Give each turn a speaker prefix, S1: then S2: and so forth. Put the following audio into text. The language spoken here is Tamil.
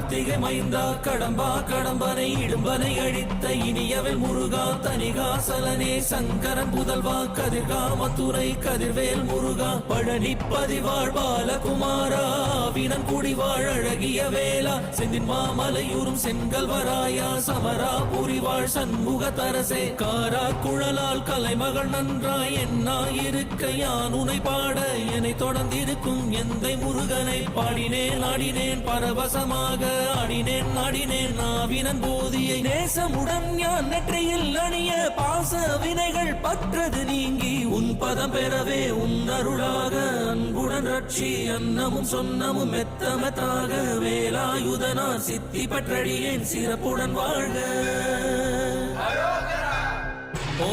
S1: கார்த்திகை மைந்தா கடம்பா கடம்பனை இடும்பனை அழித்த இனியவள் முருகா தனிகாசலனே சங்கரன் புதல்வா கதிர்காமத்துறை கதிர்வேல் முருகா பழனி பதிவாழ் பாலகுமாரா வினன் குடிவாழ் அழகிய வேளா செந்தின் மாமலையூரும் செங்கல்வராயா சமரா புரிவாழ் சண்முக தரசே காரா குழலால் கலைமகள் நன்றாய் என்னாயிருக்க யான் உனை பாட என்னை தொடர்ந்திருக்கும் எந்தை முருகனை பாடினேன் ஆடினேன் பரவசமாக ஆடினேன் நாடினேன் நாவினன் போதியை நேசமுடன் ஞான் நெற்றியில் அணிய பாச வினைகள் பற்றது நீங்கி உன் பதம் பெறவே உன் அருளாக அன்புடன் ரட்சி அன்னமும் சொன்னமும் மெத்தமத்தாக வேலாயுதனார் சித்தி பற்றடியேன் சிறப்புடன் வாழ்க. ஓ